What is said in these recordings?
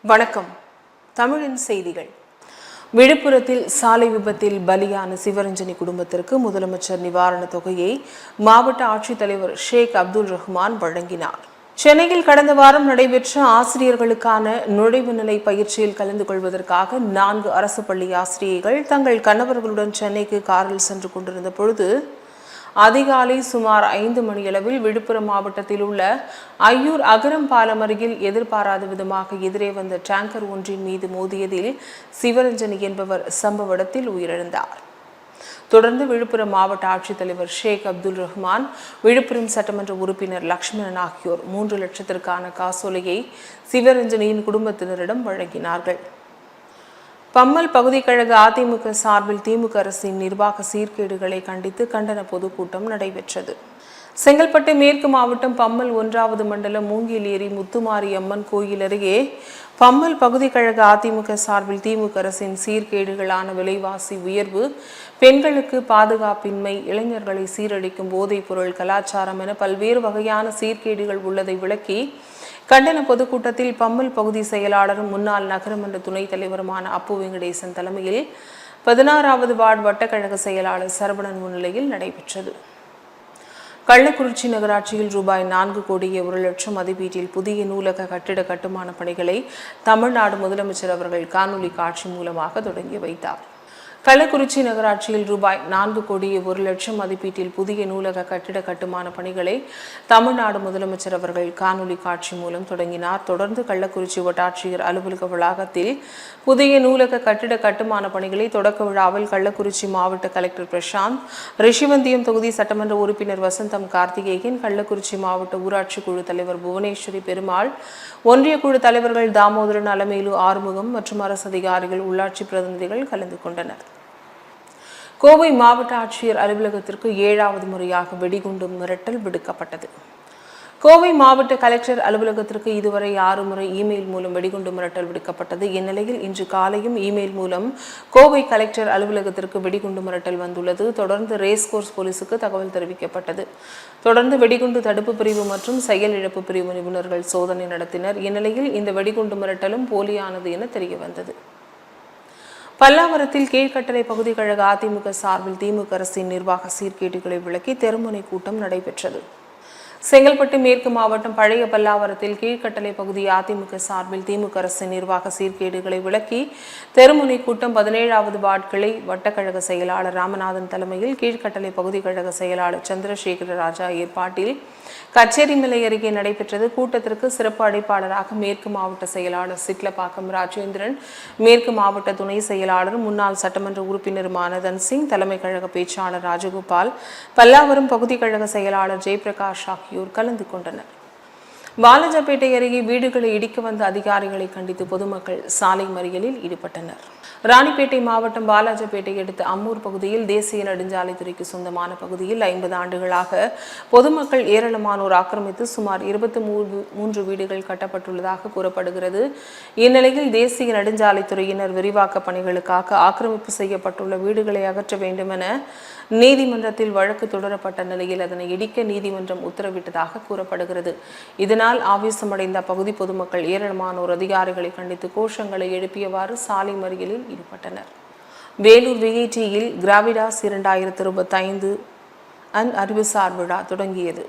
வணக்கம். தமிழின் செய்திகள். விழுப்புரத்தில் சாலை விபத்தில் பலியான சிவரஞ்சனி குடும்பத்திற்கு முதலமைச்சர் நிவாரணத் தொகையை மாவட்ட ஆட்சித்தலைவர் ஷேக் அப்துல் ரஹ்மான் வழங்கினார். சென்னையில் கடந்த வாரம் நடைபெற்ற ஆசிரியர்களுக்கான நுழைவு நிலை பயிற்சியில் கலந்து கொள்வதற்காக 4 அரசு பள்ளி ஆசிரியைகள் தங்கள் கணவர்களுடன் சென்னைக்கு காரில் சென்று கொண்டிருந்த பொழுது அதிகாலை சுமார் 5 மணியளவில் விழுப்புரம் மாவட்டத்தில் உள்ள ஐயூர் அகரம் பாலம் அருகில் எதிர்பாராத விதமாக எதிரே வந்த டேங்கர் ஒன்றின் மீது மோதியதில் சிவரஞ்சனி என்பவர் சம்பவ இடத்தில் உயிரிழந்தார். தொடர்ந்து விழுப்புரம் மாவட்ட ஆட்சித்தலைவர் ஷேக் அப்துல் ரஹ்மான், விழுப்புரம் சட்டமன்ற உறுப்பினர் லட்சுமணன் ஆகியோர் 3 லட்சத்திற்கான காசோலையை சிவரஞ்சனியின் குடும்பத்தினரிடம் வழங்கினார்கள். பம்மல் பகுதி கழக அதிமுக சார்பில் திமுக அரசின் நிர்வாக சீர்கேடுகளை கண்டித்து கண்டன பொதுக்கூட்டம் நடைபெற்றது. செங்கல்பட்டு மேற்கு மாவட்டம் பம்மல் 1வது மண்டலம் மூங்கிலேரி முத்துமாரி அம்மன் கோயில் அருகே பம்மல் பகுதி கழக அதிமுக சார்பில் திமுக அரசின் சீர்கேடுகளான விலைவாசி உயர்வு, பெண்களுக்கு பாதுகாப்பின்மை, இளைஞர்களை சீரழிக்கும் போதைப் பொருள் கலாச்சாரம் என பல்வேறு வகையான சீர்கேடுகள் உள்ளதை விளக்கி கண்டன பொதுக்கூட்டத்தில் பம்மல் பகுதி செயலாளரும் முன்னாள் நகரமன்ற துணைத் தலைவருமான அப்பு வெங்கடேசன் தலைமையில் 16வது வார்டு வட்டக்கழக செயலாளர் சரவணன் முன்னிலையில் நடைபெற்றது. கள்ளக்குறிச்சி நகராட்சியில் ரூபாய் 4 கோடியே 1 லட்சம் மதிப்பீட்டில் புதிய நூலக கட்டிட கட்டுமான பணிகளை தமிழ்நாடு முதலமைச்சர் அவர்கள் காணொலி காட்சி மூலமாக தொடங்கி வைத்தார். கள்ளக்குறிச்சி நகராட்சியில் ரூபாய் 4 கோடியே 1 லட்சம் மதிப்பீட்டில் புதிய நூலக கட்டிட கட்டுமான பணிகளை தமிழ்நாடு முதலமைச்சர் அவர்கள் காணொலி காட்சி மூலம் தொடங்கினார். தொடர்ந்து கள்ளக்குறிச்சி வட்டாட்சியர் அலுவலக வளாகத்தில் புதிய நூலக கட்டிட கட்டுமான பணிகளை தொடக்க விழாவில் கள்ளக்குறிச்சி மாவட்ட கலெக்டர் பிரசாந்த், ரிஷிவந்தியம் தொகுதி சட்டமன்ற உறுப்பினர் வசந்தம் கார்த்திகேயன், கள்ளக்குறிச்சி மாவட்ட ஊராட்சி குழு தலைவர் புவனேஸ்வரி பெருமாள், ஒன்றிய குழு தலைவர்கள் தாமோதரன், அலமேலு, ஆறுமுகம் மற்றும் அரசு அதிகாரிகள், உள்ளாட்சி பிரதிநிதிகள் கலந்து கொண்டனர். கோவை மாவட்ட ஆட்சியர் அலுவலகத்திற்கு 7வது முறையாக வெடிகுண்டு மிரட்டல் விடுக்கப்பட்டது. கோவை மாவட்ட கலெக்டர் அலுவலகத்திற்கு இதுவரை 6 முறை இமெயில் மூலம் வெடிகுண்டு மிரட்டல் விடுக்கப்பட்டது. இந்நிலையில் இன்று காலையும் இமெயில் மூலம் கோவை கலெக்டர் அலுவலகத்திற்கு வெடிகுண்டு மிரட்டல் வந்துள்ளது. தொடர்ந்து ரேஸ்கோர்ஸ் போலீசுக்கு தகவல் தெரிவிக்கப்பட்டது. தொடர்ந்து வெடிகுண்டு தடுப்பு பிரிவு மற்றும் செயல் இழப்பு பிரிவு நிபுணர்கள் சோதனை நடத்தினர். இந்நிலையில் இந்த வெடிகுண்டு மிரட்டலும் போலியானது என தெரியவந்தது. பல்லாவரத்தில் கீழ்கட்டளை பகுதி கழக அதிமுக சார்பில் திமுக அரசின் நிர்வாக சீர்கேடுகளை விளக்கி தெருமுனை கூட்டம் நடைபெற்றது. செங்கல்பட்டு மேற்கு மாவட்டம் பழைய பல்லாவரத்தில் கீழ்கட்டளை பகுதி அதிமுக சார்பில் திமுக அரசின் நிர்வாக சீர்கேடுகளை விளக்கி தெருமுனை கூட்டம் 17வது வார்டு கிளை வட்டக்கழக செயலாளர் ராமநாதன் தலைமையில் கீழ்கட்டளை பகுதி கழக செயலாளர் சந்திரசேகர ராஜா ஏற்பாட்டில் கச்சேரிமலை அருகே நடைபெற்றது. கூட்டத்திற்கு சிறப்பு அழைப்பாளராக மேற்கு மாவட்ட செயலாளர் சிட்லப்பாக்கம் ராஜேந்திரன், மேற்கு மாவட்ட துணை செயலாளர் முன்னாள் சட்டமன்ற உறுப்பினருமான தன்சிங், தலைமை கழக பேச்சாளர் ராஜகோபால், பல்லாவரம் பகுதி கழக செயலாளர் ஜெயபிரகாஷ் ஆகியோர் கலந்து கொண்டனர். வாலாஜாபேட்டை அருகே வீடுகளை இடிக்க வந்த அதிகாரிகளை கண்டித்து பொதுமக்கள் சாலை மறியலில் ஈடுபட்டனர். ராணிப்பேட்டை மாவட்டம் வாலாஜாபேட்டை அடுத்த அம்மூர் பகுதியில் தேசிய நெடுஞ்சாலைத்துறைக்கு சொந்தமான பகுதியில் 50 ஆண்டுகளாக பொதுமக்கள் ஏராளமானோர் ஆக்கிரமித்து சுமார் 23 வீடுகள் கட்டப்பட்டுள்ளதாக கூறப்படுகிறது. இந்நிலையில் தேசிய நெடுஞ்சாலைத்துறையினர் விரிவாக்க பணிகளுக்காக ஆக்கிரமிப்பு செய்யப்பட்டுள்ள வீடுகளை அகற்ற வேண்டும் என நீதிமன்றத்தில் வழக்கு தொடரப்பட்ட நிலையில் அதனை இடிக்க நீதிமன்றம் உத்தரவிட்டதாக கூறப்படுகிறது. இதனால் ஆவேசமடைந்த அப்பகுதி பொதுமக்கள் ஏராளமானோர் அதிகாரிகளை கண்டித்து கோஷங்களை எழுப்பியவாறு சாலை மறியலில் ஈடுபட்டனர். வேலூர் விஐடியில் கிராவிடாஸ் 2025 அறிவுசார் விழா தொடங்கியது.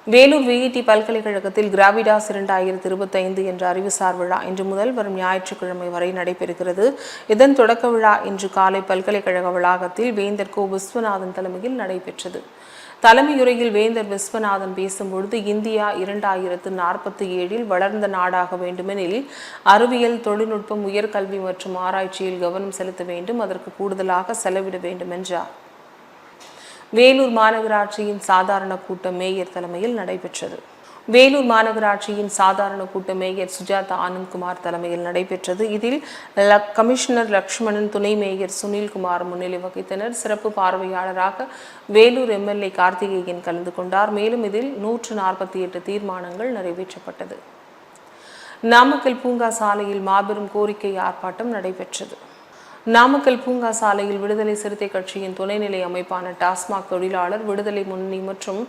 வேலூர் விஐடி பல்கலைக்கழகத்தில் கிராவிடாஸ் 2025 என்ற அறிவுசார் விழா இன்று முதல் வரும் ஞாயிற்றுக்கிழமை வரை நடைபெறுகிறது. இதன் தொடக்க விழா இன்று காலை பல்கலைக்கழக வளாகத்தில் வேந்தர் கோ விஸ்வநாதன் தலைமையில் நடைபெற்றது. தலைமையுரையில் வேந்தர் விஸ்வநாதன் பேசும்பொழுது, இந்தியா 2047 வளர்ந்த நாடாக வேண்டுமெனில் அறிவியல், தொழில்நுட்பம், உயர்கல்வி மற்றும் ஆராய்ச்சியில் கவனம் செலுத்த வேண்டும், அதற்கு கூடுதலாக செலவிட வேண்டும் என்றார். வேலூர் மாநகராட்சியின் சாதாரண கூட்டம் மேயர் தலைமையில் நடைபெற்றது. வேலூர் மாநகராட்சியின் சாதாரண கூட்டம் மேயர் சுஜாதா ஆனந்த்குமார் தலைமையில் நடைபெற்றது. இதில் கமிஷனர் லட்சுமணன், துணை மேயர் சுனில்குமார் முன்னிலை வகித்தனர். சிறப்பு பார்வையாளராக வேலூர் எம்எல்ஏ கார்த்திகேயன் கலந்து கொண்டார். மேலும் இதில் 148 தீர்மானங்கள் நிறைவேற்றப்பட்டது. நாமக்கல் பூங்கா சாலையில் மாபெரும் கோரிக்கை ஆர்ப்பாட்டம் நடைபெற்றது. நாமக்கல் பூங்கா சாலையில் விடுதலை சிறுத்தை கட்சியின் துணைநிலை அமைப்பான டாஸ்மாக் தொழிலாளர் விடுதலை முன்னணி மற்றும்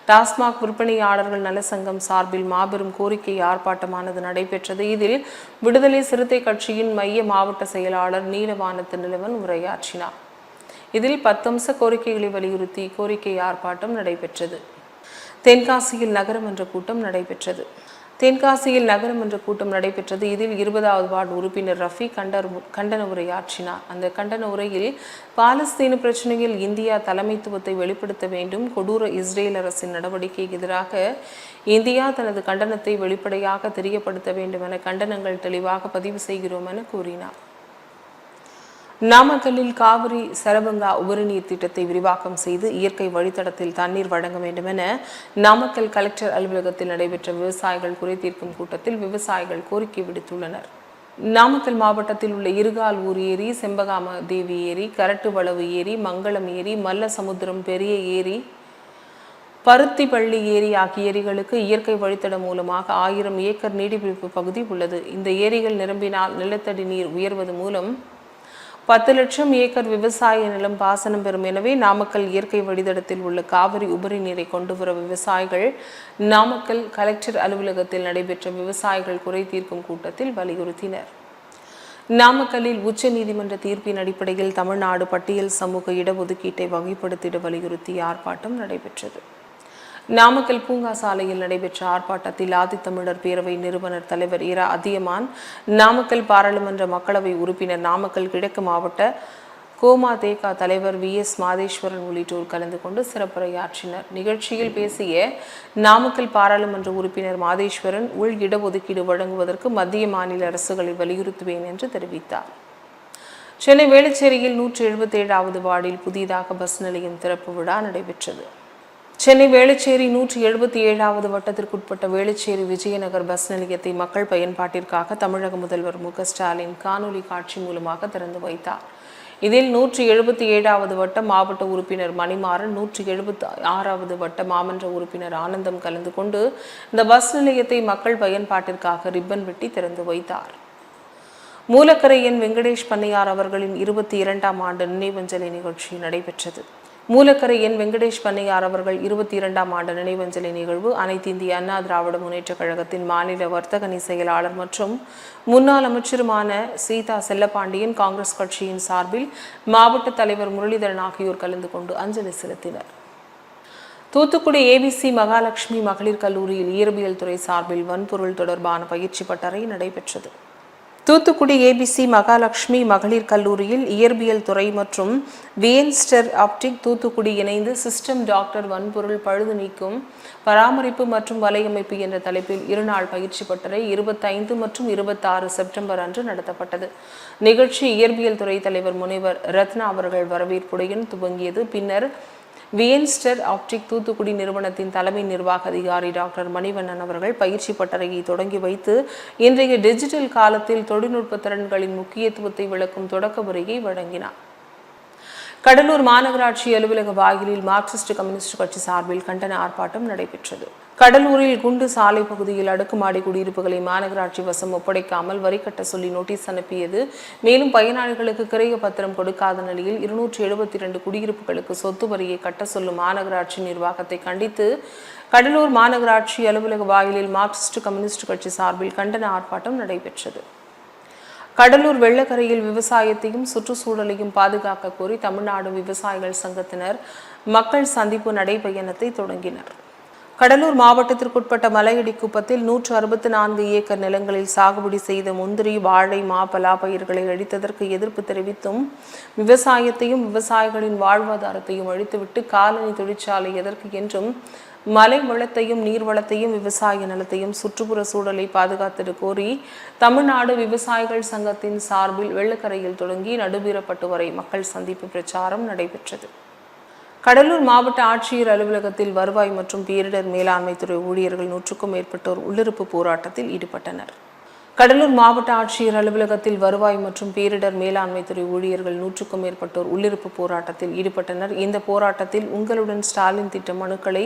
டாஸ்மாக் விற்பனையாளர்கள் நலசங்கம் சார்பில் மாபெரும் கோரிக்கை ஆர்ப்பாட்டமானது நடைபெற்றது. இதில் விடுதலை சிறுத்தை கட்சியின் மைய மாவட்ட செயலாளர் நீலவானத்து நிலவன் உரையாற்றினார். இதில் 10 அம்ச கோரிக்கைகளை வலியுறுத்தி கோரிக்கை ஆர்ப்பாட்டம் நடைபெற்றது. தென்காசியில் நகரமன்ற கூட்டம் நடைபெற்றது. இதில் 20வது வார்டு உறுப்பினர் ரஃபி கண்டன உரையாற்றினார். அந்த கண்டன உரையில் பாலஸ்தீன பிரச்சனையில் இந்தியா தலைமைத்துவத்தை வெளிப்படுத்த வேண்டும், கொடூர இஸ்ரேல் அரசின் நடவடிக்கைக்கு எதிராக இந்தியா தனது கண்டனத்தை வெளிப்படையாக தெரியப்படுத்த வேண்டும் என கண்டனங்கள் தெளிவாக பதிவு செய்கிறோம் என கூறினார். நாமக்கல்லில் காவிரி சரபங்கா உபரிநீர் திட்டத்தை விரிவாக்கம் செய்து இயற்கை வழித்தடத்தில் தண்ணீர் வழங்க வேண்டும் என நாமக்கல் கலெக்டர் அலுவலகத்தில் நடைபெற்ற விவசாயிகள் குறைதீர்க்கும் கூட்டத்தில் விவசாயிகள் கோரிக்கை விடுத்துள்ளனர். நாமக்கல் மாவட்டத்தில் உள்ள இருகால்ஊர் ஏரி, செம்பகாம தேவி ஏரி, கரட்டுவளவு ஏரி, மங்களம் ஏரி, மல்லசமுத்திரம் பெரிய ஏரி, பருத்திப்பள்ளி ஏரி ஆகிய ஏரிகளுக்கு இயற்கை வழித்தடம் மூலமாக 1000 ஏக்கர் நீடிப்பிடிப்பு பகுதி உள்ளது. இந்த ஏரிகள் நிரம்பினால் நிலத்தடி நீர் உயர்வது மூலம் 10 லட்சம் ஏக்கர் விவசாய நிலம் பாசனம் பெறும். எனவே நாமக்கல் இயற்கை வழித்தடத்தில் உள்ள காவிரி உபரி நீரை கொண்டு வர விவசாயிகள் நாமக்கல் கலெக்டர் அலுவலகத்தில் நடைபெற்ற விவசாயிகள் குறை தீர்க்கும் கூட்டத்தில் வலியுறுத்தினர். நாமக்கல்லில் உச்ச நீதிமன்ற தீர்ப்பின் அடிப்படையில் தமிழ்நாடு பட்டியல் சமூக இடஒதுக்கீட்டை வகைப்படுத்திட வலியுறுத்தி ஆர்ப்பாட்டம் நடைபெற்றது. நாமக்கல் பூங்கா சாலையில் நடைபெற்ற ஆர்ப்பாட்டத்தில் ஆதித்தமிழர் பேரவை நிறுவனர் தலைவர் இரா அதியமான், நாமக்கல் பாராளுமன்ற மக்களவை உறுப்பினர், நாமக்கல் கிழக்கு மாவட்ட கோமாதேகா தலைவர் VS மாதேஸ்வரன் உள்ளிட்டோர் கலந்து கொண்டு சிறப்புரையாற்றினர். நிகழ்ச்சியில் பேசிய நாமக்கல் பாராளுமன்ற உறுப்பினர் மாதேஸ்வரன், உள் இடஒதுக்கீடு வழங்குவதற்கு மத்திய மாநில அரசுகளை வலியுறுத்துவேன் என்று தெரிவித்தார். சென்னை வேளச்சேரியில் 177வது வார்டில் புதிதாக பஸ் நிலையம் திறப்பு விழா நடைபெற்றது. சென்னை வேளச்சேரி 177வது வட்டத்திற்குட்பட்ட வேளச்சேரி விஜயநகர் பஸ் நிலையத்தை மக்கள் பயன்பாட்டிற்காக தமிழக முதல்வர் மு.க.ஸ்டாலின் காணொலி காட்சி மூலமாக திறந்து வைத்தார். இதில் 177வது வட்ட மாவட்ட உறுப்பினர் மணிமாறன், 176வது வட்ட மாமன்ற உறுப்பினர் ஆனந்தம் கலந்து கொண்டு இந்த பஸ் நிலையத்தை மக்கள் பயன்பாட்டிற்காக ரிப்பன் வெட்டி திறந்து வைத்தார். மூலக்கரை என் வெங்கடேஷ் பண்ணையார் அவர்களின் 22ஆம் ஆண்டு நினைவஞ்சலி நிகழ்ச்சி நடைபெற்றது. மூலக்கரை என் வெங்கடேஷ் பண்ணையார் அவர்கள் 22ஆம் ஆண்டு நினைவஞ்சலி நிகழ்வு அனைத்து இந்திய அண்ணா திராவிட முன்னேற்றக் கழகத்தின் மாநில வர்த்தகணி செயலாளர் மற்றும் முன்னாள் அமைச்சருமான சீதா செல்லப்பாண்டியன், காங்கிரஸ் கட்சியின் சார்பில் மாவட்ட தலைவர் முரளிதரன் ஆகியோர் கலந்து கொண்டு அஞ்சலி செலுத்தினர். தூத்துக்குடி ABC மகாலட்சுமி மகளிர் கல்லூரியில் இயற்பியல் துறை சார்பில் வன்பொருள் தொடர்பான பயிற்சி பட்டறை நடைபெற்றது. தூத்துக்குடி ABC மகாலட்சுமி மகளிர் கல்லூரியில் இயற்பியல் துறை மற்றும் வியன்ஸ்டர் ஆப்டிக் தூத்துக்குடி இணைந்து சிஸ்டம் டாக்டர் வன்பொருள் பழுது நீக்கும் பராமரிப்பு மற்றும் வலையமைப்பு என்ற தலைப்பில் 2 நாள் பயிற்சி பட்டறை 25 மற்றும் 26 செப்டம்பர் அன்று நடத்தப்பட்டது. நிகழ்ச்சி இயற்பியல் துறை தலைவர் முனைவர் ரத்னா அவர்கள் வரவேற்புடன் துவங்கியது. பின்னர் வியன்ஸ்டர் ஆப்டிக் தூத்துக்குடி நிறுவனத்தின் தலைமை நிர்வாக அதிகாரி டாக்டர் மணிவண்ணன் அவர்கள் பயிற்சி பட்டறையை தொடங்கி வைத்து இன்றைய டிஜிட்டல் காலத்தில் தொழில்நுட்ப திறன்களின் முக்கியத்துவத்தை விளக்கும் தொடக்க உரையை வழங்கினார். கடலூர் மாநகராட்சி அலுவலக வாயிலில் மார்க்சிஸ்ட் கம்யூனிஸ்ட் கட்சி சார்பில் கண்டன ஆர்ப்பாட்டம் நடைபெற்றது. கடலூரில் குண்டு சாலை பகுதியில் அடுக்குமாடி குடியிருப்புகளை மாநகராட்சி வசம் ஒப்படைக்காமல் வரி கட்ட சொல்லி நோட்டீஸ் அனுப்பியது. மேலும் பயனாளிகளுக்கு கிரைய பத்திரம் கொடுக்காத நிலையில் 272 குடியிருப்புகளுக்கு சொத்து வரியை கட்ட சொல்லும் மாநகராட்சி நிர்வாகத்தை கண்டித்து கடலூர் மாநகராட்சி அலுவலக வாயிலில் மார்க்சிஸ்ட் கம்யூனிஸ்ட் கட்சி சார்பில் கண்டன ஆர்ப்பாட்டம் நடைபெற்றது. கடலூர் வெள்ளக்கரையில் விவசாயத்தையும் சுற்றுச்சூழலையும் பாதுகாக்க கோரி தமிழ்நாடு விவசாயிகள் சங்கத்தினர் மக்கள் சந்திப்பு நடைபயணத்தை தொடங்கினர். கடலூர் மாவட்டத்திற்குட்பட்ட மலையடி குப்பத்தில் 164 ஏக்கர் நிலங்களில் சாகுபடி செய்த முந்திரி, வாழை, மா, பலா பயிர்களை அழித்ததற்கு எதிர்ப்பு தெரிவித்தும் விவசாயத்தையும் விவசாயிகளின் வாழ்வாதாரத்தையும் அழித்துவிட்டு காலனி தொழிற்சாலை எதற்கு என்றும் மலை வளத்தையும் நீர் வளத்தையும் விவசாய நிலத்தையும் சுற்றுப்புற சூழலை பாதுகாத்திட கோரி தமிழ்நாடு விவசாயிகள் சங்கத்தின் சார்பில் வெள்ளக்கரையில் தொடங்கி நடுவீரப்பட்டு வரை மக்கள் சந்திப்பு பிரச்சாரம் நடைபெற்றது. கடலூர் மாவட்ட ஆட்சியர் அலுவலகத்தில் வருவாய் மற்றும் பேரிடர் மேலாண்மை துறை ஊழியர்கள் 100க்கும் மேற்பட்டோர் உள்ளிருப்பு போராட்டத்தில் ஈடுபட்டனர். கடலூர் மாவட்ட ஆட்சியர் அலுவலகத்தில் வருவாய் மற்றும் பேரிடர் மேலாண்மை துறை ஊழியர்கள் 100க்கும் மேற்பட்டோர் உள்ளிருப்பு போராட்டத்தில் ஈடுபட்டனர். இந்த போராட்டத்தில் உங்களுடன் ஸ்டாலின் திட்ட மனுக்களை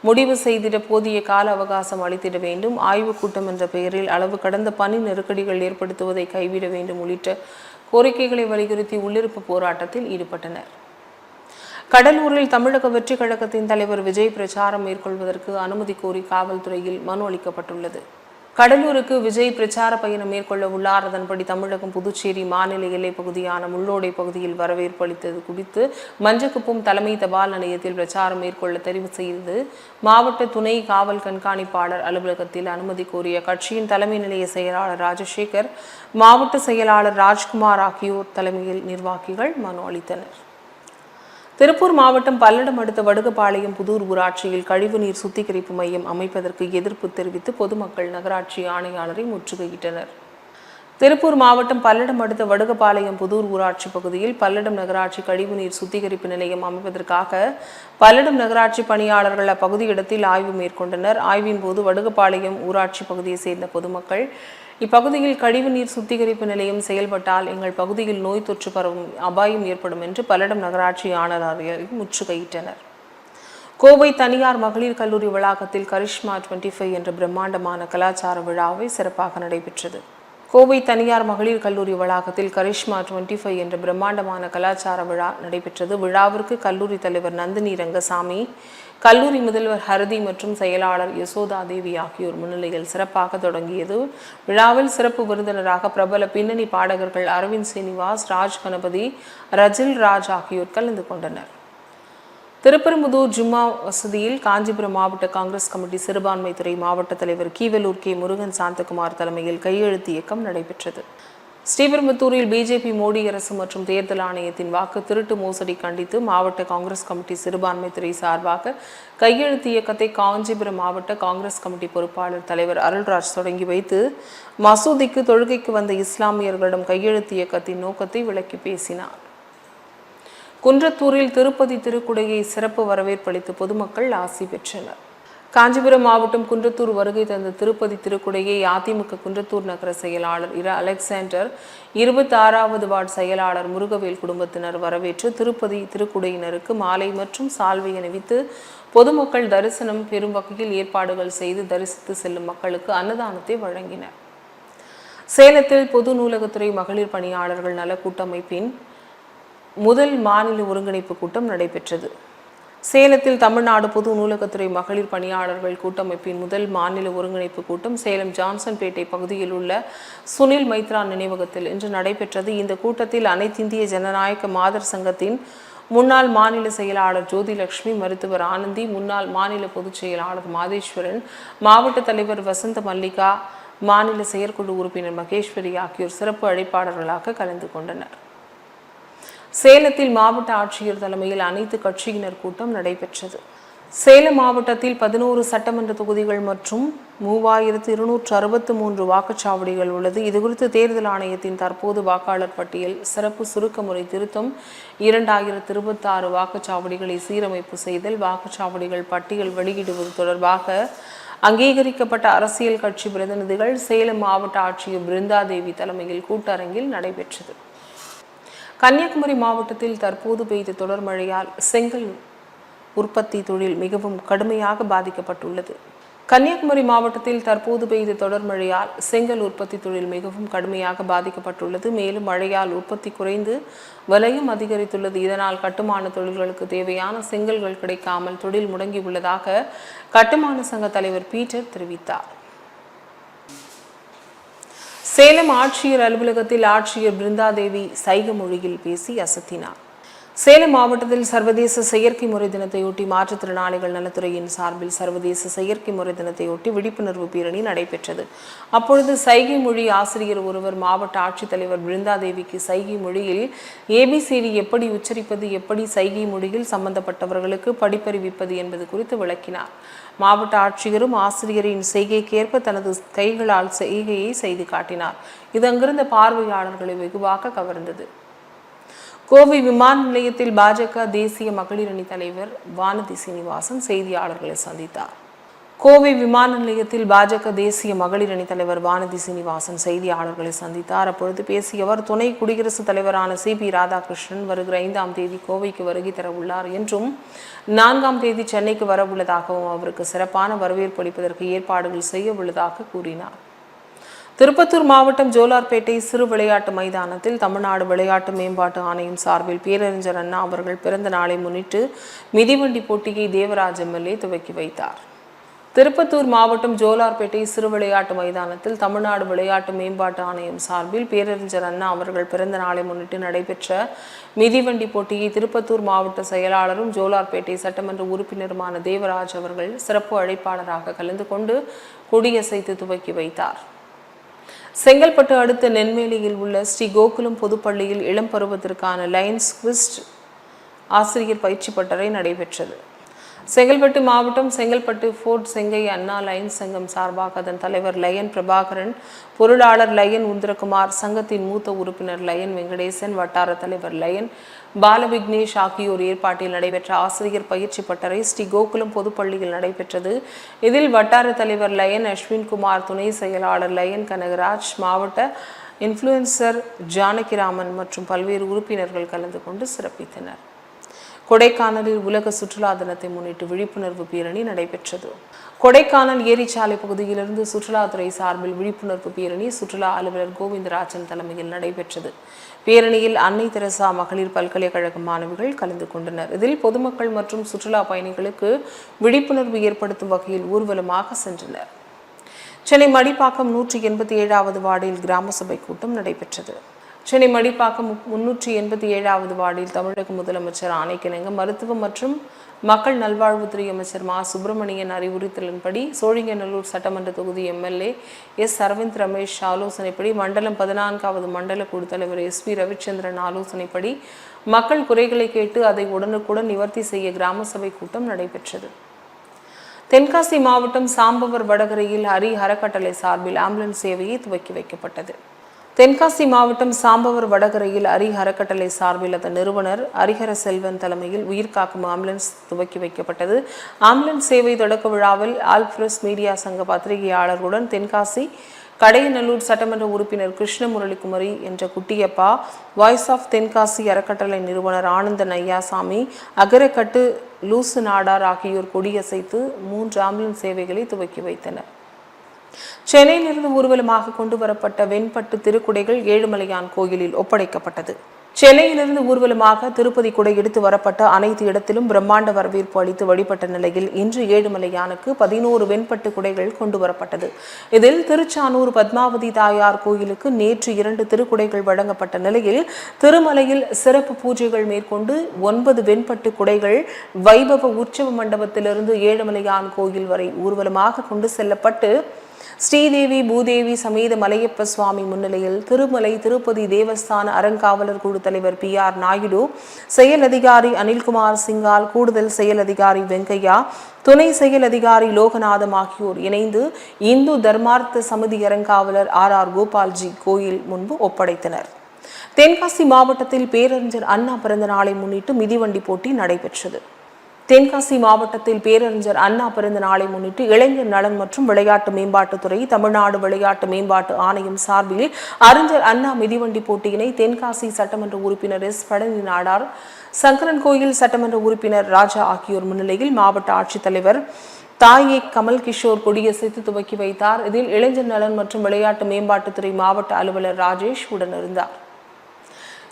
முடிவு செய்திட போதிய கால அவகாசம் அளித்திட வேண்டும், ஆய்வுக் கூட்டம் என்ற பெயரில் அளவு கடந்த பணி நெருக்கடிகள் ஏற்படுத்துவதை கைவிட வேண்டும் உள்ளிட்ட கோரிக்கைகளை வலியுறுத்தி உள்ளிருப்பு போராட்டத்தில் ஈடுபட்டனர். கடலூரில் தமிழக வெற்றி கழகத்தின் தலைவர் விஜய் பிரச்சாரம் மேற்கொள்வதற்கு அனுமதி கோரி காவல்துறையில் மனு அளிக்கப்பட்டுள்ளது. கடலூருக்கு விஜய் பிரச்சார பயணம் மேற்கொள்ள உள்ளார். அதன்படி தமிழகம் புதுச்சேரி மாநில எல்லைப் பகுதியான முள்ளோடை பகுதியில் வரவேற்பு அளித்தது குறித்து மஞ்சக்குப்பம் தலைமை தபால் நிலையத்தில் பிரச்சாரம் மேற்கொள்ள தெரிவு செய்து மாவட்ட துணை காவல் கண்காணிப்பாளர் அலுவலகத்தில் அனுமதி கோரிய கட்சியின் தலைமை நிலைய செயலாளர் ராஜசேகர், மாவட்ட செயலாளர் ராஜ்குமார் ஆகியோர் தலைமையில் நிர்வாகிகள் மனு அளித்தனர். திருப்பூர் மாவட்டம் பல்லடம் அடுத்த வடுகபாளையம் புதூர் ஊராட்சியில் கழிவுநீர் சுத்திகரிப்பு மையம் அமைப்பதற்கு எதிர்ப்பு தெரிவித்து பொதுமக்கள் நகராட்சி ஆணையாளரை முற்றுகையிட்டனர். திருப்பூர் மாவட்டம் பல்லடம் அடுத்த வடுகபாளையம் புதூர் ஊராட்சி பகுதியில் பல்லடம் நகராட்சி கழிவுநீர் சுத்திகரிப்பு நிலையம் அமைப்பதற்காக பல்லடம் நகராட்சி பணியாளர்கள் அப்பகுதி இடத்தில் ஆய்வு மேற்கொண்டனர். ஆய்வின் போது வடுகபாளையம் ஊராட்சி பகுதியை சேர்ந்த பொதுமக்கள், இப்பகுதியில் கழிவுநீர் சுத்திகரிப்பு நிலையம் செயல்பட்டால் எங்கள் பகுதியில் நோய் தொற்று பரவும் அபாயம் ஏற்படும் என்று பல்லடம் நகராட்சி ஆணையாளரை முற்றுகையிட்டனர். கோவை தனியார் மகளிர் கல்லூரி வளாகத்தில் கரிஷ்மா 25 என்ற பிரம்மாண்டமான கலாச்சார விழாவை சிறப்பாக நடைபெற்றது. கோவை தனியார் மகளிர் கல்லூரி வளாகத்தில் கரிஷ்மா 25 என்ற பிரம்மாண்டமான கலாச்சார விழா நடைபெற்றது. விழாவிற்கு கல்லூரி தலைவர் நந்தினி ரங்கசாமி, கல்லூரி முதல்வர் ஹரதி மற்றும் செயலாளர் யசோதா தேவி ஆகியோர் முன்னிலையில் சிறப்பாக தொடங்கியது. விழாவில் சிறப்பு விருந்தினராக பிரபல பின்னணி பாடகர்கள் அரவிந்த் சீனிவாஸ், ராஜ் கணபதி, ரஜில் ராஜ் ஆகியோர் கலந்து கொண்டனர். திருப்பெரும்புதூர் ஜும்மா வசதியில் காஞ்சிபுரம் மாவட்ட காங்கிரஸ் கமிட்டி சிறுபான்மைத்துறை மாவட்ட தலைவர் கீவலூர் கே முருகன் சாந்தகுமார் தலைமையில் கையெழுத்து இயக்கம் நடைபெற்றது. ஸ்ரீபெரும்புத்தூரில் பிஜேபி மோடி அரசு மற்றும் தேர்தல் ஆணையத்தின் வாக்கு திருட்டு மோசடி கண்டித்து மாவட்ட காங்கிரஸ் கமிட்டி சிறுபான்மைத்துறை சார்பாக கையெழுத்து இயக்கத்தை காஞ்சிபுரம் மாவட்ட காங்கிரஸ் கமிட்டி பொறுப்பாளர் தலைவர் அருள்ராஜ் தொடங்கி வைத்து மசூதிக்கு தொழுகைக்கு வந்த இஸ்லாமியர்களிடம் கையெழுத்து இயக்கத்தின் நோக்கத்தை விளக்கி பேசினார். குன்றத்தூரில் திருப்பதி திருக்குடையை சிறப்பு வரவேற்பளித்து பொதுமக்கள் ஆசி பெற்றனர். காஞ்சிபுரம் மாவட்டம் குன்றத்தூர் வருகை தந்த திருப்பதி திருக்குடையை அதிமுக குன்றத்தூர் நகர செயலாளர் இரா அலெக்சாண்டர், 26வது வார்டு செயலாளர் முருகவேல் குடும்பத்தினர் வரவேற்று திருப்பதி திருக்குடையினருக்கு மாலை மற்றும் சால்வை அணிவித்து பொதுமக்கள் தரிசனம் பெறும் வகையில் ஏற்பாடுகள் செய்து தரிசித்து செல்லும் மக்களுக்கு அன்னதானத்தை வழங்கினர். சேலத்தில் பொது நூலகத்துறை மகளிர் பணியாளர்கள் நல கூட்டமைப்பின் முதல் மாநில ஒருங்கிணைப்பு கூட்டம் நடைபெற்றது. சேலத்தில் தமிழ்நாடு பொது நூலகத்துறை மகளிர் பணியாளர்கள் கூட்டமைப்பின் முதல் மாநில ஒருங்கிணைப்பு கூட்டம் சேலம் ஜான்சன்பேட்டை பகுதியில் உள்ள சுனில் மைத்ரா நினைவகத்தில் இன்று நடைபெற்றது. இந்த கூட்டத்தில் அனைத்திந்திய ஜனநாயக மாதர் சங்கத்தின் முன்னாள் மாநில செயலாளர் ஜோதிலட்சுமி, மருத்துவர் ஆனந்தி, முன்னாள் மாநில பொதுச் செயலாளர் மாதேஸ்வரன், மாவட்ட தலைவர் வசந்த மல்லிகா, மாநில செயற்குழு உறுப்பினர் மகேஸ்வரி ஆகியோர் சிறப்பு அழைப்பாளர்களாக கலந்து கொண்டனர். சேலத்தில் மாவட்ட ஆட்சியர் தலைமையில் அனைத்து கட்சியினர் கூட்டம் நடைபெற்றது. சேலம் மாவட்டத்தில் 11 சட்டமன்ற தொகுதிகள் மற்றும் 3263 வாக்குச்சாவடிகள் உள்ளது. இதுகுறித்து தேர்தல் ஆணையத்தின் தற்போது வாக்காளர் பட்டியல் சிறப்பு சுருக்க முறை திருத்தம், 2026 வாக்குச்சாவடிகளை சீரமைப்பு செய்தல், வாக்குச்சாவடிகள் பட்டியல் வெளியிடுவது தொடர்பாக அங்கீகரிக்கப்பட்ட அரசியல் கட்சி பிரதிநிதிகள் சேலம் மாவட்ட ஆட்சியர் பிருந்தாதேவி தலைமையில் கூட்டரங்கில் நடைபெற்றது. கன்னியாகுமரி மாவட்டத்தில் தற்போது பெய்த தொடர் மழையால் செங்கல் உற்பத்தி தொழில் மிகவும் கடுமையாக பாதிக்கப்பட்டுள்ளது. கன்னியாகுமரி மாவட்டத்தில் தற்போது பெய்த தொடர் மழையால் செங்கல் உற்பத்தி தொழில் மிகவும் கடுமையாக பாதிக்கப்பட்டுள்ளது. மேலும் மழையால் உற்பத்தி குறைந்து விலையும் அதிகரித்துள்ளது. இதனால் கட்டுமான தொழில்களுக்கு தேவையான செங்கல்கள் கிடைக்காமல் தொழில் முடங்கியுள்ளதாக கட்டுமான சங்க தலைவர் பீட்டர் தெரிவித்தார். சேலம் ஆட்சியர் அலுவலகத்தில் ஆட்சியர் பிருந்தாதேவி சைக மொழியில் பேசி அசத்தினார். சேலம் மாவட்டத்தில் சர்வதேச செயற்கை முறை தினத்தையொட்டி மாற்றுத்திறனாளிகள் நலத்துறையின் சார்பில் சர்வதேச செயற்கை முறை தினத்தையொட்டி விழிப்புணர்வு பேரணி நடைபெற்றது. அப்பொழுது சைகை மொழி ஆசிரியர் ஒருவர் மாவட்ட ஆட்சித்தலைவர் பிருந்தாதேவிக்கு சைகை மொழியில் ABCD எப்படி உச்சரிப்பது, எப்படி சைகை மொழியில் சம்பந்தப்பட்டவர்களுக்கு படிப்பறிவிப்பது என்பது குறித்து விளக்கினார். மாவட்ட ஆட்சியரும் ஆசிரியரின் செய்கைக்கேற்ப தனது கைகளால் செய்கையை செய்து காட்டினார். இது அங்கிருந்த பார்வையாளர்களை வெகுவாக கவர்ந்தது. கோவை விமான நிலையத்தில் பாஜக தேசிய மகளிர் அணி தலைவர் வானதி சீனிவாசன் செய்தியாளர்களை சந்தித்தார். கோவை விமான நிலையத்தில் பாஜக தேசிய மகளிர் அணி தலைவர் வானதி சீனிவாசன் செய்தியாளர்களை சந்தித்தார். அப்பொழுது பேசிய அவர், துணை குடியரசுத் தலைவரான CP ராதாகிருஷ்ணன் வருகிற 5ஆம் தேதி கோவைக்கு வருகை தர உள்ளார் என்றும் 4ஆம் தேதி சென்னைக்கு வரவுள்ளதாகவும் அவருக்கு சிறப்பான வரவேற்பு அளிப்பதற்கு ஏற்பாடுகள் செய்ய உள்ளதாக கூறினார். திருப்பத்தூர் மாவட்டம் ஜோலார்பேட்டை சிறு விளையாட்டு மைதானத்தில் தமிழ்நாடு விளையாட்டு மேம்பாட்டு ஆணையம் சார்பில் பேரறிஞர் அண்ணா அவர்கள் பிறந்த நாளை முன்னிட்டு மிதிவண்டி போட்டியை தேவராஜ் எம்எல்ஏ துவக்கி வைத்தார். திருப்பத்தூர் மாவட்டம் ஜோலார்பேட்டை சிறு விளையாட்டு மைதானத்தில் தமிழ்நாடு விளையாட்டு மேம்பாட்டு ஆணையம் சார்பில் பேரறிஞர் அண்ணா அவர்கள் பிறந்த நாளை முன்னிட்டு நடைபெற்ற மிதிவண்டி போட்டியை திருப்பத்தூர் மாவட்ட செயலாளரும் ஜோலார்பேட்டை சட்டமன்ற உறுப்பினருமான தேவராஜ் அவர்கள் சிறப்பு அழைப்பாளராக கலந்து கொண்டு கொடியசைத்து துவக்கி வைத்தார். செங்கல்பட்டு அடுத்த நென்மேலியில் உள்ள ஸ்ரீ கோகுலம் பொதுப்பள்ளியில் இளம் பருவத்திற்கான லயன்ஸ் குவிஸ்ட் ஆசிரியர் பயிற்சி பட்டறை நடைபெற்றது. செங்கல்பட்டு மாவட்டம் செங்கல்பட்டு ஃபோர்ட் செங்கை அண்ணா லயன்ஸ் சங்கம் சார்பாக அதன் தலைவர் லயன் பிரபாகரன், பொருளாளர் லயன் உந்திரகுமார், சங்கத்தின் மூத்த உறுப்பினர் லயன் வெங்கடேசன், வட்டார தலைவர் லயன் பாலவிக்னேஷ் ஆகியோர் ஏற்பாட்டில் நடைபெற்ற ஆசிரியர் பயிற்சி பட்டறை ஸ்ரீ கோகுலம் பொதுப்பள்ளியில் நடைபெற்றது. இதில் வட்டார தலைவர் லயன் அஸ்வின்குமார், துணை செயலாளர் லயன் கனகராஜ், மாவட்ட இன்ஃப்ளூயன்சர் ஜானகிராமன் மற்றும் பல்வேறு உறுப்பினர்கள் கலந்து கொண்டு சிறப்பித்தனர். கொடைக்கானலில் உலக சுற்றுலா தினத்தை முன்னிட்டு விழிப்புணர்வு பேரணி நடைபெற்றது. கொடைக்கானல் ஏரிச்சாலை பகுதியிலிருந்து சுற்றுலாத்துறை சார்பில் விழிப்புணர்வு பேரணி சுற்றுலா அலுவலர் கோவிந்தராஜன் தலைமையில் நடைபெற்றது. பேரணியில் அன்னை தெரசா மகளிர் பல்கலைக்கழக மாணவிகள் கலந்து கொண்டனர். இதில் பொதுமக்கள் மற்றும் சுற்றுலா பயணிகளுக்கு விழிப்புணர்வு ஏற்படுத்தும் வகையில் ஊர்வலமாக சென்றனர். சென்னை மடிப்பாக்கம் 187வது வார்டில் கிராம சபை கூட்டம் நடைபெற்றது. சென்னை மடிப்பாக்கம் 387வது வார்டில் தமிழக முதலமைச்சர் ஆணைக்கிணங்க மருத்துவ மற்றும் மக்கள் நல்வாழ்வுத்துறை அமைச்சர் மா சுப்பிரமணியன் அறிவுறுத்தலின்படி சோழிங்கநல்லூர் சட்டமன்ற தொகுதி எம்எல்ஏ எஸ் அரவிந்த் ரமேஷ் ஆலோசனைப்படி மண்டலம் 14வது மண்டல குழு தலைவர் SP ரவிச்சந்திரன் ஆலோசனைப்படி மக்கள் குறைகளை கேட்டு அதை உடனுக்குடன் நிவர்த்தி செய்ய கிராம சபை கூட்டம் நடைபெற்றது. தென்காசி மாவட்டம் சாம்பவர் வடகரையில் ஹரி அறக்கட்டளை சார்பில் ஆம்புலன்ஸ் சேவையை துவக்கி வைக்கப்பட்டது. தென்காசி மாவட்டம் சாம்பவர் வடகரையில் ஹரி அறக்கட்டளை சார்பில் அதன் நிறுவனர் ஹரிஹர செல்வன் தலைமையில் உயிர்காக்கும் ஆம்புலன்ஸ் துவக்கி வைக்கப்பட்டது. ஆம்புலன்ஸ் சேவை தொடக்க விழாவில் ஆல்பிரஸ் மீடியா சங்க பத்திரிகையாளர்களுடன் தென்காசி கடையநல்லூர் சட்டமன்ற உறுப்பினர் கிருஷ்ணமுரளிக்குமரி என்ற குட்டியப்பா, வாய்ஸ் ஆஃப் தென்காசி அறக்கட்டளை நிறுவனர் ஆனந்தன் ஐயாசாமி, அகரக்கட்டு லூசு நாடார் ஆகியோர் கொடியசைத்து 3 ஆம்புலன்ஸ் சேவைகளை துவக்கி வைத்தனர். சென்னையிலிருந்து ஊர்வலமாக கொண்டு வரப்பட்ட வெண்பட்டு திருக்குடைகள் ஏழுமலையான் கோயிலில் ஒப்படைக்கப்பட்டது. சென்னையிலிருந்து ஊர்வலமாக திருப்பதி குடை எடுத்து வரப்பட்ட அனைத்து இடத்திலும் பிரம்மாண்ட வரவேற்பு அளித்து வழிபட்ட நிலையில் இன்று ஏழுமலையானுக்கு 11 வெண்பட்டு குடைகள் கொண்டு வரப்பட்டது. இதில் திருச்சானூர் பத்மாவதி தாயார் கோயிலுக்கு நேற்று 2 திருக்குடைகள் வழங்கப்பட்ட நிலையில் திருமலையில் சிறப்பு பூஜைகள் மேற்கொண்டு 9 வெண்பட்டு குடைகள் வைபவ உற்சவ மண்டபத்திலிருந்து ஏழுமலையான் கோயில் வரை ஊர்வலமாக கொண்டு செல்லப்பட்டு ஸ்ரீதேவி பூதேவி சமேத மலையப்ப சுவாமி முன்னிலையில் திருமலை திருப்பதி தேவஸ்தான அறங்காவலர் குழு தலைவர் PR நாயுடு, செயல் அதிகாரி அனில்குமார் சிங்கால், கூடுதல் செயல் அதிகாரி வெங்கையா, துணை செயல் அதிகாரி லோகநாதம் ஆகியோர் இணைந்து இந்து தர்மார்த்த சமிதி அறங்காவலர் RR கோபால்ஜி கோயில் முன்பு ஒப்படைத்தனர். தென்காசி மாவட்டத்தில் பேரறிஞர் அண்ணா பிறந்த நாளை முன்னிட்டு மிதிவண்டி போட்டி நடைபெற்றது. தென்காசி மாவட்டத்தில் பேரறிஞர் அண்ணா பிறந்த நாளை முன்னிட்டு இளைஞர் நலன் மற்றும் விளையாட்டு மேம்பாட்டுத்துறை, தமிழ்நாடு விளையாட்டு மேம்பாட்டு ஆணையம் சார்பில் அறிஞர் அண்ணா மிதிவண்டி போட்டியினை தென்காசி சட்டமன்ற உறுப்பினர் S பழனி நாடார், சங்கரன்கோயில் சட்டமன்ற உறுப்பினர் ராஜா ஆகியோர் முன்னிலையில் மாவட்ட ஆட்சித்தலைவர் தாயே கமல் கிஷோர் கொடியசைத்து துவக்கி வைத்தார். இதில் இளைஞர் நலன் மற்றும் விளையாட்டு மேம்பாட்டுத்துறை மாவட்ட அலுவலர் ராஜேஷ் உடனிருந்தார்.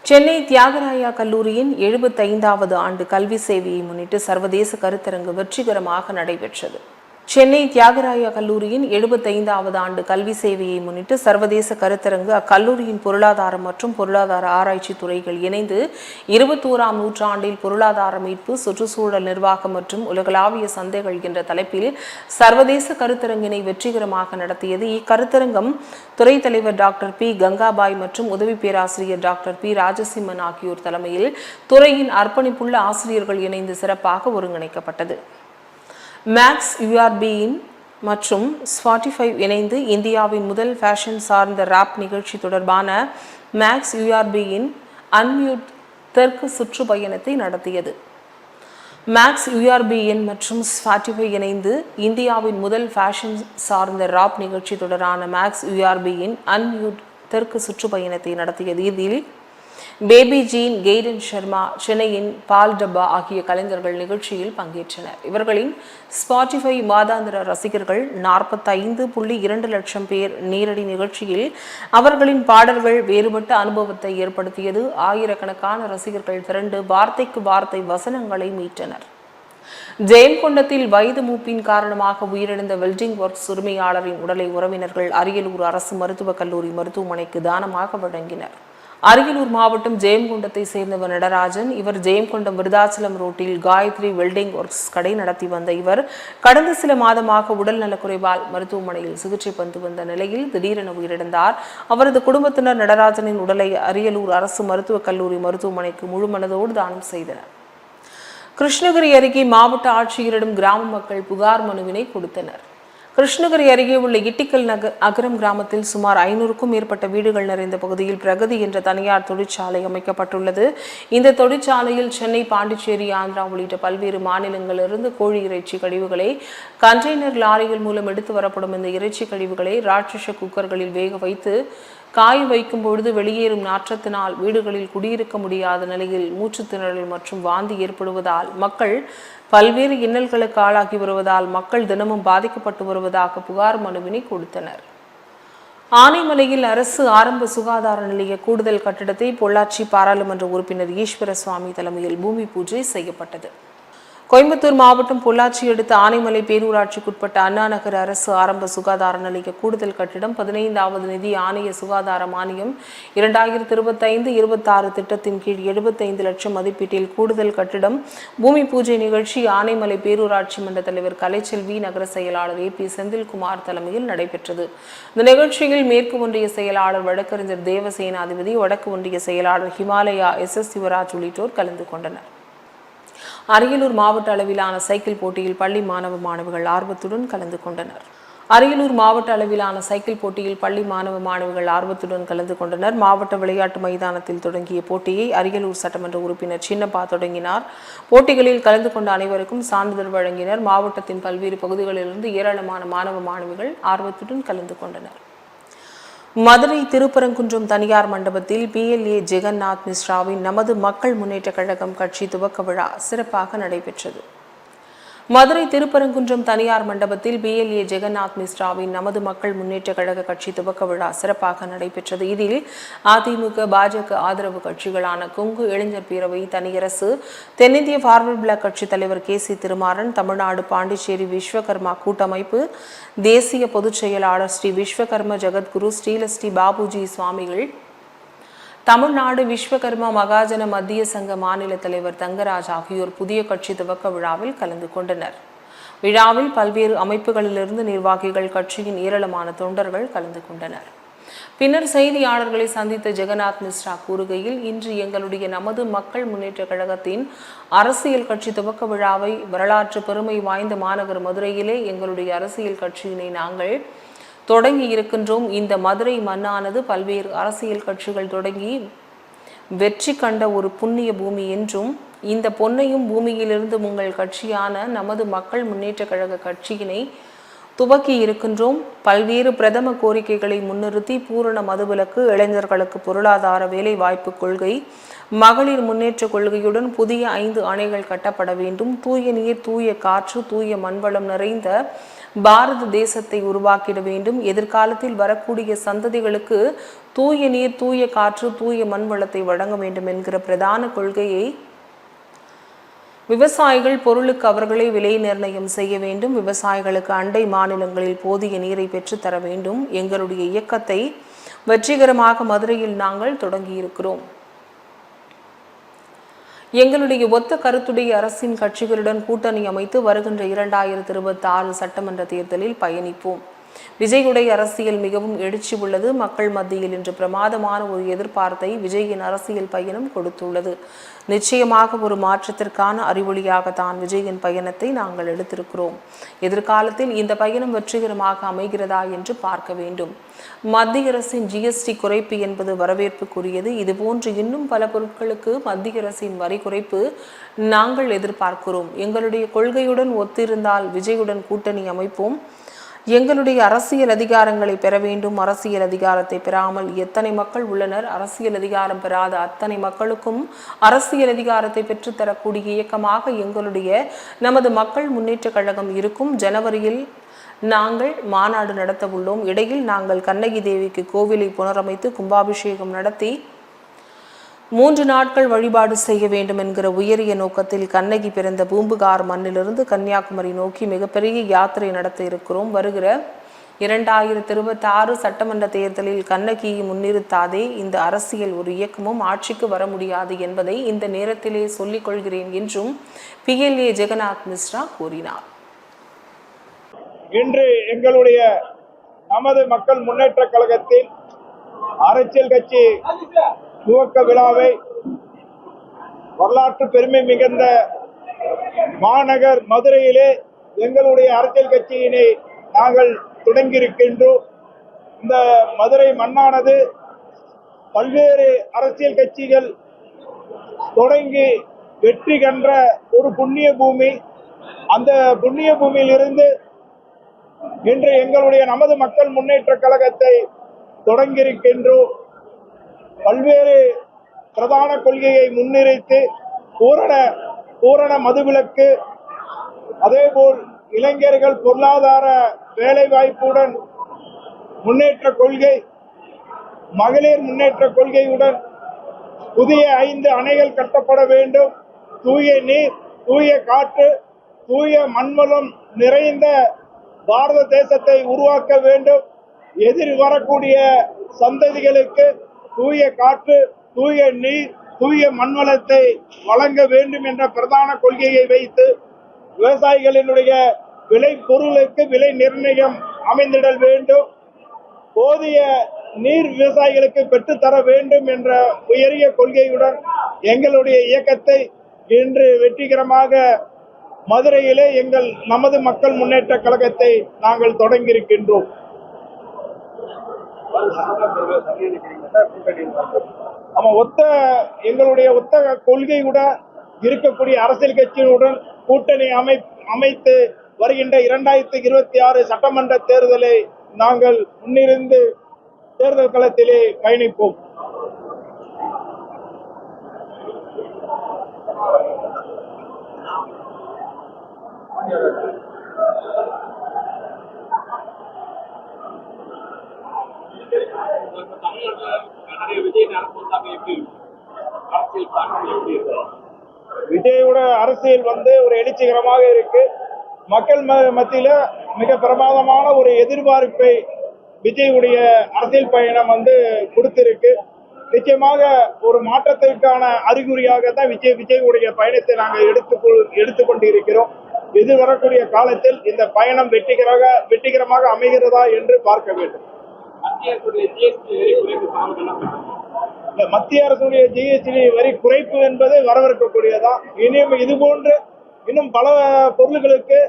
சென்னை தியாகராயா கல்லூரியின் 75வது ஆண்டு கல்வி சேவையை முன்னிட்டு சர்வதேச கருத்தரங்கு வெற்றிகரமாக நடைபெற்றது. சென்னை தியாகராயா கல்லூரியின் 75வது ஆண்டு கல்வி சேவையை முன்னிட்டு சர்வதேச கருத்தரங்கு அக்கல்லூரியின் பொருளாதாரம் மற்றும் பொருளாதார ஆராய்ச்சி துறைகள் இணைந்து 21ஆம் நூற்றாண்டில் பொருளாதார மீட்பு, சுற்றுச்சூழல் நிர்வாகம் மற்றும் உலகளாவிய சந்தைகள் என்ற தலைப்பில் சர்வதேச கருத்தரங்கினை வெற்றிகரமாக நடத்தியது. இக்கருத்தரங்கம் துறை தலைவர் டாக்டர் P கங்காபாய் மற்றும் உதவி பேராசிரியர் டாக்டர் P ராஜசிம்மன் ஆகியோர் தலைமையில் துறையின் அர்ப்பணிப்புள்ள ஆசிரியர்கள் இணைந்து சிறப்பாக ஒருங்கிணைக்கப்பட்டது. மேக்ஸ் URBயின் மற்றும் Spotify இணைந்து இந்தியாவின் முதல் ஃபேஷன் சார்ந்த ராப் நிகழ்ச்சி தொடர்பான மேக்ஸ் URBயின் அன்மியூட் தெற்கு சுற்றுப்பயணத்தை நடத்தியது. மேக்ஸ் URBயின் மற்றும் Spotify இணைந்து இந்தியாவின் முதல் ஃபேஷன் சார்ந்த ராப் நிகழ்ச்சி தொடரான மேக்ஸ் URBயின் அன்மியூட் தெற்கு சுற்றுப்பயணத்தை நடத்தியது. இதில் பேபி ஜீன், கெய்டன் சர்மா, சென்னையின் பால் டப்பா ஆகிய கலைஞர்கள் நிகழ்ச்சியில் பங்கேற்றனர். இவர்களின் ஸ்பாட்டிஃபை மாதாந்திர ரசிகர்கள் 45.2 லட்சம் பேர் நேரடி நிகழ்ச்சியில் அவர்களின் பாடல்கள் வேறுபட்ட அனுபவத்தை ஏற்படுத்தியது. ஆயிரக்கணக்கான ரசிகர்கள் திரண்டு வார்த்தைக்கு வார்த்தை வசனங்களை மீட்டனர். ஜெயங்கொண்டத்தில் வயது மூப்பின் காரணமாக உயிரிழந்த வெல்டிங் ஒர்க்ஸ் உரிமையாளரின் உடலை உறவினர்கள் அரியலூர் அரசு மருத்துவக் கல்லூரி மருத்துவமனைக்கு தானமாக வழங்கினர். அரியலூர் மாவட்டம் ஜெயங்கொண்டத்தை சேர்ந்தவர் நடராஜன். இவர் ஜெயங்கொண்டம் விருதாச்சலம் ரோட்டில் காயத்ரி வெல்டிங் ஒர்க்ஸ் கடை நடத்தி வந்த இவர் கடந்த சில மாதமாக உடல் நலக்குறைவால் மருத்துவமனையில் சிகிச்சை பெற்று வந்த நிலையில் திடீரென உயிரிழந்தார். அவரது குடும்பத்தினர் நடராஜனின் உடலை அரியலூர் அரசு மருத்துவக் கல்லூரி மருத்துவமனைக்கு முழுமனதோடு தானம் செய்தனர். கிருஷ்ணகிரி அருகே மாவட்ட ஆட்சியரிடம் கிராம மக்கள் புகார் மனுவினை கொடுத்தனர். கிருஷ்ணகிரி அருகே உள்ள இட்டிக்கல் அகரம் கிராமத்தில் சுமார் 500க்கும் மேற்பட்ட வீடுகள் நிறைந்த பகுதியில் பிரகதி என்ற தனியார் தொழிற்சாலை அமைக்கப்பட்டுள்ளது. இந்த தொழிற்சாலையில் சென்னை, பாண்டிச்சேரி, ஆந்திரா உள்ளிட்ட பல்வேறு மாநிலங்களிலிருந்து கோழி இறைச்சி கழிவுகளை கண்டெய்னர் லாரிகள் மூலம் எடுத்து வரப்படும். இந்த இறைச்சி கழிவுகளை ராட்சச குக்கர்களில் வேக வைத்து காய வைக்கும் பொழுது வெளியேறும் நாற்றத்தினால் வீடுகளில் குடியிருக்க முடியாத நிலையில் மூச்சுத்திணறல் மற்றும் வாந்தி ஏற்படுவதால் மக்கள் பல்வேறு இன்னல்களுக்கு ஆளாகி வருவதால் மக்கள் தினமும் பாதிக்கப்பட்டு வருவதாக புகார் மனுவினை கொடுத்தனர். ஆனைமலையில் அரசு ஆரம்ப சுகாதார நிலைய கூடுதல் கட்டிடத்தை பொள்ளாச்சி பாராளுமன்ற உறுப்பினர் ஈஸ்வர சுவாமி தலைமையில் பூமி பூஜை செய்யப்பட்டது. கோயம்புத்தூர் மாவட்டம் பொள்ளாச்சி அடுத்த ஆனைமலை பேரூராட்சிக்குட்பட்ட அண்ணா நகர் அரசு ஆரம்ப சுகாதார நிலைய கூடுதல் கட்டிடம் 15வது நிதி ஆணைய சுகாதார மானியம் 2025-26 திட்டத்தின் கீழ் 75 லட்சம் மதிப்பீட்டில் கூடுதல் கட்டிடம் பூமி பூஜை நிகழ்ச்சி ஆனைமலை பேரூராட்சி மன்ற தலைவர் கலைச்செல்வி, நகர செயலாளர் AP செந்தில்குமார் தலைமையில் நடைபெற்றது. இந்த நிகழ்ச்சியில் மேற்கு ஒன்றிய செயலாளர் வழக்கறிஞர் தேவசேனாதிபதி, வடக்கு ஒன்றிய செயலாளர் ஹிமாலயா SS சிவராஜ் உள்ளிட்டோர் கலந்து கொண்டனர். அரியலூர் மாவட்ட அளவிலான சைக்கிள் போட்டியில் பள்ளி மாணவ மாணவிகள் ஆர்வத்துடன் கலந்து கொண்டனர். அரியலூர் மாவட்ட அளவிலான சைக்கிள் போட்டியில் பள்ளி மாணவ மாணவிகள் ஆர்வத்துடன் கலந்து கொண்டனர். மாவட்ட விளையாட்டு மைதானத்தில் தொடங்கிய போட்டியை அரியலூர் சட்டமன்ற உறுப்பினர் சின்னப்பா தொடங்கினார். போட்டிகளில் கலந்து கொண்ட அனைவருக்கும் சான்றிதழ் வழங்கினர். மாவட்டத்தின் பல்வேறு பகுதிகளிலிருந்து ஏராளமான மாணவ மாணவிகள் ஆர்வத்துடன் கலந்து கொண்டனர். மதுரை திருப்பரங்குன்றம் தனியார் மண்டபத்தில் PLA ஜெகநாத் மிஸ்ராவின் நமது மக்கள் முன்னேற்ற கழகம் கட்சி துவக்க விழா சிறப்பாக நடைபெற்றது. மதுரை திருப்பரங்குன்றம் தனியார் மண்டபத்தில் PLA ஜெகநாத் மிஸ்ராவின் நமது மக்கள் முன்னேற்ற கழக கட்சி துவக்க விழா சிறப்பாக நடைபெற்றது. இதில் அதிமுக, பாஜக ஆதரவு கட்சிகளான கொங்கு இளைஞர் பேரவை, தனியரசு, தென்னிந்திய ஃபார்வர்ட் பிளாக் கட்சி தலைவர் KC திருமாறன், தமிழ்நாடு பாண்டிச்சேரி விஸ்வகர்மா கூட்டமைப்பு தேசிய பொதுச் செயலாளர் ஸ்ரீ விஸ்வகர்ம ஜெகத்குரு ஸ்ரீலஸ்ரீ பாபுஜி சுவாமிகள், தமிழ்நாடு விஸ்வகர்மா மகாஜன மத்திய சங்க மாநில தலைவர் தங்கராஜ் ஆகியோர் புதிய கட்சி துவக்க விழாவில் கலந்து கொண்டனர். விழாவில் பல்வேறு அமைப்புகளிலிருந்து நிர்வாகிகள், கட்சியின் ஏராளமான தொண்டர்கள் கலந்து கொண்டனர். பின்னர் செய்தியாளர்களை சந்தித்த ஜெகநாத் மிஸ்ரா கூறுகையில், இன்று எங்களுடைய நமது மக்கள் முன்னேற்ற கழகத்தின் அரசியல் கட்சி துவக்க விழாவை வரலாற்று பெருமை வாய்ந்த மாநகர் மதுரையிலே எங்களுடைய அரசியல் கட்சியினை நாங்கள் தொடங்கி இருக்கின்றோம். இந்த மதுரை மண்ணானது பல்வேறு அரசியல் கட்சிகள் தொடங்கி வெற்றி கண்ட ஒரு புண்ணிய பூமி என்றும், இந்த பொன்னையும் பூமியிலிருந்து உங்கள் கட்சியான நமது மக்கள் முன்னேற்ற கழக கட்சியினை துவக்கி இருக்கின்றோம். பல்வேறு பிரதம கோரிக்கைகளை முன்னிறுத்தி பூரண மதுவிலக்கு, இளைஞர்களுக்கு பொருளாதார வேலை வாய்ப்பு கொள்கை, மகளிர் முன்னேற்ற கொள்கையுடன் புதிய 5 அணைகள் கட்டப்பட வேண்டும், தூய நீர், தூய காற்று, தூய மண்வளம் நிறைந்த பாரத தேசத்தை உருவாக்கிட வேண்டும், எதிர்காலத்தில் வரக்கூடிய சந்ததிகளுக்கு தூய நீர், தூய காற்று, தூய மண்வளத்தை வழங்க வேண்டும் என்கிற பிரதான கொள்கையை விவசாயிகள் பொருளுக்கு அவர்களே விலை நிர்ணயம் செய்ய வேண்டும், விவசாயிகளுக்கு அண்டை மாநிலங்களில் போதிய நீரை பெற்றுத்தர வேண்டும். எங்களுடைய இயக்கத்தை வெற்றிகரமாக மதுரையில் நாங்கள் தொடங்கியிருக்கிறோம். எங்களுடைய ஒத்த கருத்துடைய அரசின் கட்சிகளுடன் கூட்டணி அமைத்து வருகின்ற 2026 சட்டமன்ற தேர்தலில் பயணிப்போம். விஜயுடைய அரசியல் மிகவும் எழுச்சி உள்ளது. மக்கள் மத்தியில் இன்று பிரமாதமான ஒரு எதிர்பார்ப்பை விஜயின் அரசியல் பயணம் கொடுத்துள்ளது. நிச்சயமாக ஒரு மாற்றத்திற்கான அறிவொளியாகத்தான் விஜயின் பயணத்தை நாங்கள் எடுத்திருக்கிறோம். எதிர்காலத்தில் இந்த பயணம் வெற்றிகரமாக அமைகிறதா என்று பார்க்க வேண்டும். மத்திய அரசின் GST குறைப்பு என்பது வரவேற்புக்குரியது. இதுபோன்று இன்னும் பல பொருட்களுக்கு மத்திய அரசின் வரி குறைப்பு நாங்கள் எதிர்பார்க்கிறோம். எங்களுடைய கொள்கையுடன் ஒத்திருந்தால் விஜயுடன் கூட்டணி அமைப்போம். எங்களுடைய அரசியல் அதிகாரங்களை பெற வேண்டும். அரசியல் அதிகாரத்தை பெறாமல் எத்தனை மக்கள் உள்ளனர்? அரசியல் அதிகாரம் பெறாத அத்தனை மக்களுக்கும் அரசியல் அதிகாரத்தை பெற்றுத்தரக்கூடிய இயக்கமாக எங்களுடைய நமது மக்கள் முன்னேற்ற கழகம் இருக்கும். ஜனவரியில் நாங்கள் மாநாடு நடத்த உள்ளோம். இடையில் நாங்கள் கண்ணகி தேவிக்கு கோவிலை புனரமைத்து கும்பாபிஷேகம் நடத்தி 3 நாட்கள் வழிபாடு செய்ய வேண்டும் என்கிற உயரிய நோக்கத்தில் கண்ணகி பிறந்த பூம்புகார் மண்ணிலிருந்து கன்னியாகுமரி நோக்கி மிகப்பெரிய யாத்திரை நடத்த இருக்கிறோம். வருகிற 2026 சட்டமன்ற தேர்தலில் கண்ணகியை முன்னிறுத்தாதே இந்த அரசியல் ஒரு இயக்கமும் ஆட்சிக்கு வர முடியாது என்பதை இந்த நேரத்திலே சொல்லிக் கொள்கிறேன் என்றும் PLA ஜெகநாத் மிஸ்ரா கூறினார். இன்று எங்களுடைய நமது மக்கள் முன்னேற்ற கழகத்தின் அரசியல் கட்சி துவக்க விழாவை வரலாற்று பெருமை மிகுந்த மாநகர் மதுரையிலே எங்களுடைய அரசியல் கட்சியினை நாங்கள் தொடங்கியிருக்கின்றோம். இந்த மதுரை மண்ணானது பல்வேறு அரசியல் கட்சிகள் தொடங்கி வெற்றி கண்ட ஒரு புண்ணிய பூமி. அந்த புண்ணிய பூமியிலிருந்து இன்று எங்களுடைய நமது மக்கள் முன்னேற்ற கழகத்தை தொடங்கியிருக்கின்றோம். பல்வேறு பிரதான கொள்கையை முன்னிறுத்தி பூரண மதுவிலக்கு, அதேபோல் இளைஞர்கள் பொருளாதார வேலை வாய்ப்புடன் முன்னேற்ற கொள்கை, மகளிர் முன்னேற்ற கொள்கையுடன் புதிய 5 அணைகள் கட்டப்பட வேண்டும். தூய நீர், தூய காற்று, தூய மண்வளம் நிறைந்த பாரத தேசத்தை உருவாக்க வேண்டும். எதிர் வரக்கூடிய சந்ததிகளுக்கு தூய காற்று, தூய நீர், தூய மண்வளத்தை வழங்க வேண்டும் என்ற பிரதான கொள்கையை வைத்து விவசாயிகளினுடைய விளை பொருளுக்கு விலை நிர்ணயம் அமைந்திடல் வேண்டும். போதிய நீர் விவசாயிகளுக்கு பெற்றுத்தர வேண்டும் என்ற உயரிய கொள்கையுடன் எங்களுடைய இயக்கத்தை இன்று வெற்றிகரமாக மதுரையிலே நமது மக்கள் முன்னேற்ற கழகத்தை நாங்கள் தொடங்கியிருக்கின்றோம். எங்களுடைய ஒத்த கொள்கையுடன் இருக்கக்கூடிய அரசியல் கட்சியுடன் கூட்டணி அமைத்து வருகின்ற 2026 சட்டமன்ற தேர்தலை நாங்கள் முன்னிருந்து தேர்தல் களத்திலே பயணிப்போம். விஜயோட அரசியல் ஒரு எழுச்சிகரமாக இருக்கு. மக்கள் மத்தியில மிக பிரமாதமான ஒரு எதிர்பார்ப்பை விஜயுடைய அரசியல் பயணம் கொடுத்திருக்கு. நிச்சயமாக ஒரு மாற்றத்திற்கான அறிகுறியாக தான் விஜயுடைய பயணத்தை நாங்கள் எடுத்துக்கொண்டு இருக்கிறோம். எதிர்வரக்கூடிய காலத்தில் இந்த பயணம் வெற்றிகரமாக அமைகிறதா என்று பார்க்க வேண்டும். மத்திய அரசுடைய ஜிஎஸ்டி வரி குறைப்பு என்பது வரவேற்கக்கூடியதான். இனியும் இதுபோன்று இன்னும் பல பொருள்களுக்கு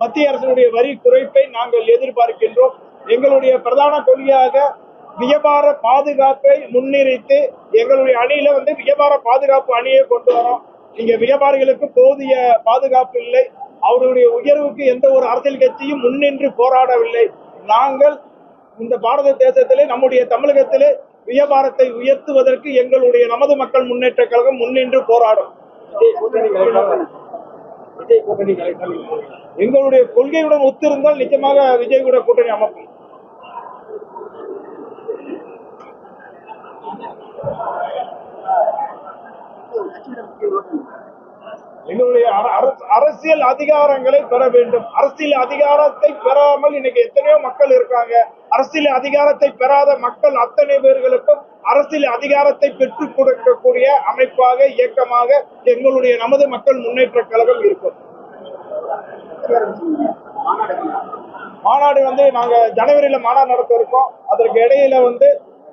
மத்திய அரசுடைய வரி குறைப்பை நாங்கள் எதிர்பார்க்கின்றோம். எங்களுடைய பிரதான கொள்கையாக வியாபார பாதுகாப்பை முன்னிறுத்தி எங்களுடைய அணியில வியாபார பாதுகாப்பு அணியை கொண்டு வரோம். இங்க வியாபாரிகளுக்கு போதிய பாதுகாப்பு இல்லை. அவருடைய உயர்வுக்கு எந்த ஒரு அரசியல் கட்சியும் முன்னின்று போராடவில்லை. நாங்கள் இந்த பாரத தேசத்திலே, நம்முடைய தமிழகத்திலே வியாபாரத்தை உயர்த்துவதற்கு எங்களுடைய நமது மக்கள் முன்னேற்ற கழகம் முன்னின்று போராடும். எங்களுடைய கொள்கையுடன் ஒத்திருந்தால் நிச்சயமாக விஜய் கூட கூட்டணி அமைப்போம். எங்களுடைய அரசியல் அதிகாரங்களை பெற வேண்டும். அரசியல் அதிகாரத்தை பெறாமல் இன்னைக்கு எத்தனையோ மக்கள் இருக்காங்க. அரசியல் அதிகாரத்தை பெறாத மக்கள் அத்தனை பேர்களுக்கும் அரசியல் அதிகாரத்தை பெற்றுக் கொடுக்கக்கூடிய அமைப்பாக, இயக்கமாக எங்களுடைய நமது மக்கள் முன்னேற்ற கழகம் இருக்கும். மாநாடு நாங்க ஜனவரியில மாநாடு நடத்த இருக்கோம். அதற்கு இடையில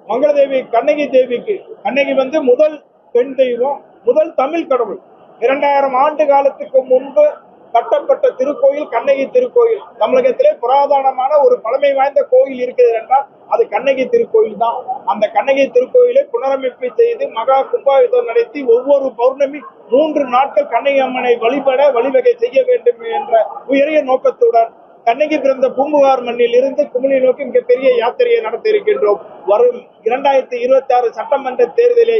மங்களதேவி கண்ணகி தேவிக்கு, கண்ணகி முதல் பெண் தெய்வம், முதல் தமிழ் கடவுள். 2000 ஆண்டு காலத்துக்கு முன்பு கட்டப்பட்ட திருக்கோயில் கண்ணகி திருக்கோயில். தமிழகத்திலே புராதனமான ஒரு பழமை வாய்ந்த கோயில் இருக்குது என்றால் அது கண்ணகி திருக்கோயில் தான். அந்த கண்ணகி திருக்கோயிலை புனரமைப்பு செய்து மகா கும்பாபிஷேகம் நடத்தி ஒவ்வொரு பௌர்ணமி 3 நாட்கள் கண்ணகி அம்மனை வழிபட வழிவகை செய்ய வேண்டும் என்ற உயரிய நோக்கத்துடன் கண்ணகி பிறந்த பூம்புகார் மண்ணில் இருந்து குமிழி நோக்கி மிகப்பெரிய யாத்திரையை நடத்த இருக்கின்றோம். வரும் 2026 சட்டமன்ற தேர்தலை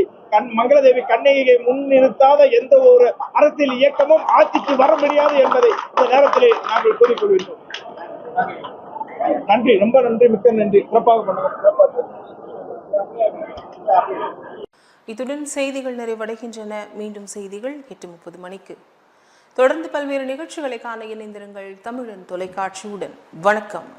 மங்களதேவி கண்ணகியை முன்னிறுத்தாத எந்த ஒரு அரசியல் இயக்கமும் ஆட்சிக்கு வர முடியாது என்பதை இந்த நேரத்திலே நாங்கள் கூறிக்கொள்கின்றோம். நன்றி, ரொம்ப நன்றி, மிக்க நன்றி. சிறப்பாக பண்ணுங்க. இத்துடன் செய்திகள் நிறைவடைகின்றன. மீண்டும் செய்திகள் 8:30 மணிக்கு. தொடர்ந்து பல்வேறு நிகழ்ச்சிகளை காண இணைந்திருங்கள் தமிழன் தொலைக்காட்சியுடன். வணக்கம்.